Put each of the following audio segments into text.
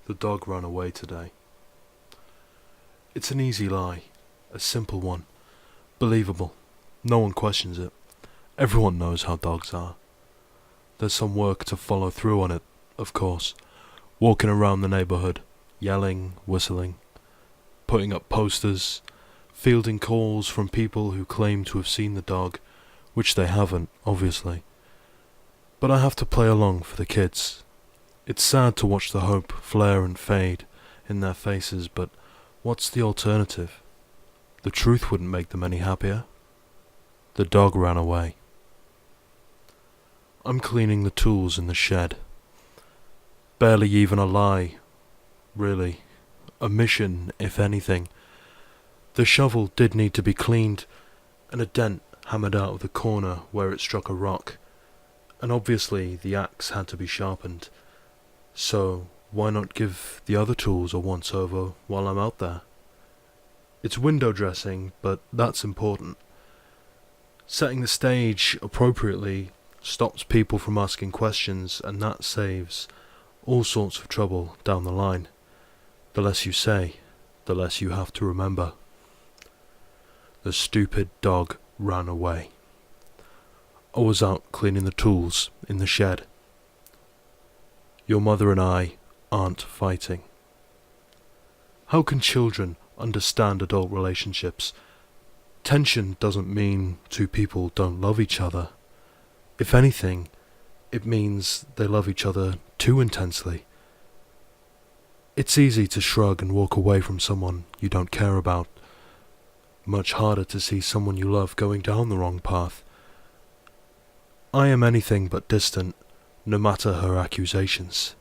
The dog ran away today. It's an easy lie, a simple one, believable. No one questions it. Everyone knows how dogs are. There's some work to follow through on it, of course. Walking around the neighborhood, yelling, whistling, putting up posters, fielding calls from people who claim to have seen the dog, which they haven't, obviously. But I have to play along for the kids. It's sad to watch the hope flare and fade in their faces, but what's the alternative? The truth wouldn't make them any happier. The dog ran away. I'm cleaning the tools in the shed. Barely even a lie, really. A mission, if anything. The shovel did need to be cleaned, and a dent hammered out of the corner where it struck a rock. And obviously the axe had to be sharpened. So why not give the other tools a once-over while I'm out there? It's window dressing, but that's important. Setting the stage appropriately stops people from asking questions, and that saves all sorts of trouble down the line. The less you say, the less you have to remember. The stupid dog ran away. I was out cleaning the tools in the shed. Your mother and I aren't fighting. How can children understand adult relationships? Tension doesn't mean two people don't love each other. If anything, it means they love each other too intensely. It's easy to shrug and walk away from someone you don't care about. Much harder to see someone you love going down the wrong path. I am anything but distant, no matter her accusations.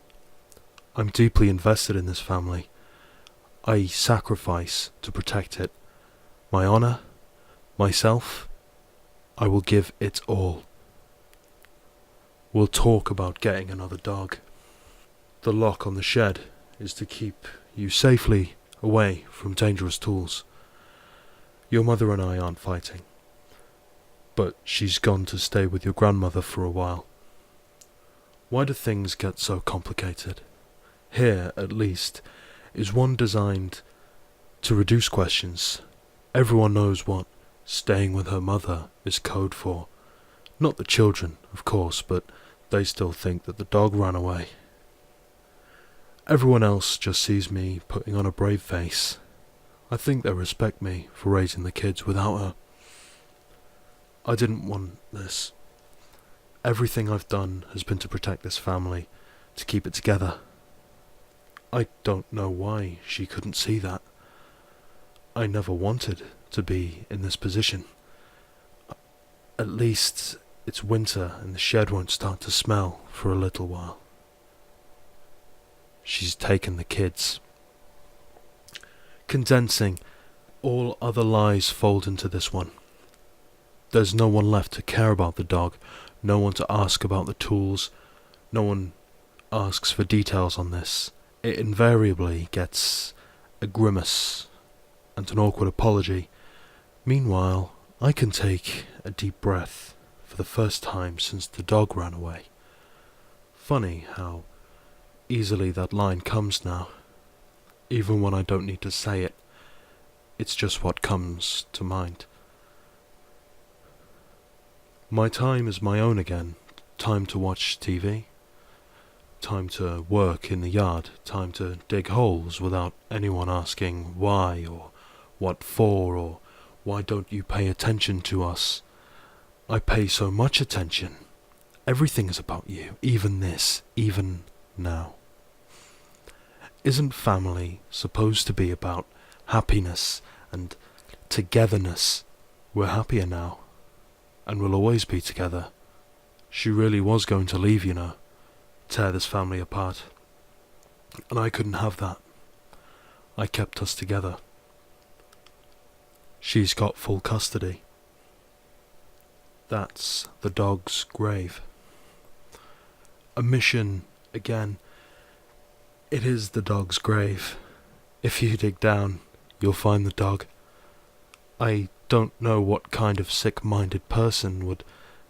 I'm deeply invested in this family. I sacrifice to protect it. My honor, myself, I will give it all. We'll talk about getting another dog. The lock on the shed is to keep you safely away from dangerous tools. Your mother and I aren't fighting, but she's gone to stay with your grandmother for a while. Why do things get so complicated? Here, at least, is one designed to reduce questions. Everyone knows what staying with her mother is code for. Not the children, of course, but they still think that the dog ran away. Everyone else just sees me putting on a brave face. I think they respect me for raising the kids without her. I didn't want this. Everything I've done has been to protect this family, to keep it together. I don't know why she couldn't see that. I never wanted to be in this position. At least it's winter and the shed won't start to smell for a little while. She's taken the kids. Condensing, all other lies fold into this one. There's no one left to care about the dog, no one to ask about the tools, no one asks for details on this. It invariably gets a grimace and an awkward apology. Meanwhile, I can take a deep breath for the first time since the dog ran away. Funny how easily that line comes now. Even when I don't need to say it, it's just what comes to mind. My time is my own again. Time to watch TV. Time to work in the yard. Time to dig holes without anyone asking why or what for or why don't you pay attention to us. I pay so much attention. Everything is about you. Even this. Even now. Isn't family supposed to be about happiness and togetherness? We're happier now, and we'll always be together. She really was going to leave, you know, tear this family apart. And I couldn't have that. I kept us together. She's got full custody. That's the dog's grave. A mission, again. It is the dog's grave. If you dig down, you'll find the dog. I don't know what kind of sick-minded person would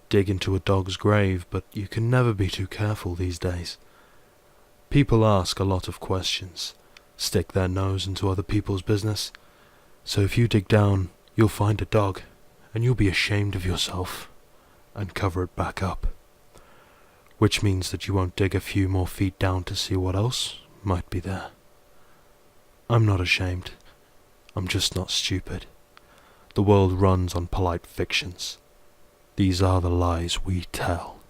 dig into a dog's grave, but you can never be too careful these days. People ask a lot of questions, stick their nose into other people's business. So if you dig down, you'll find a dog, and you'll be ashamed of yourself, and cover it back up. Which means that you won't dig a few more feet down to see what else might be there. I'm not ashamed. I'm just not stupid. The world runs on polite fictions. These are the lies we tell.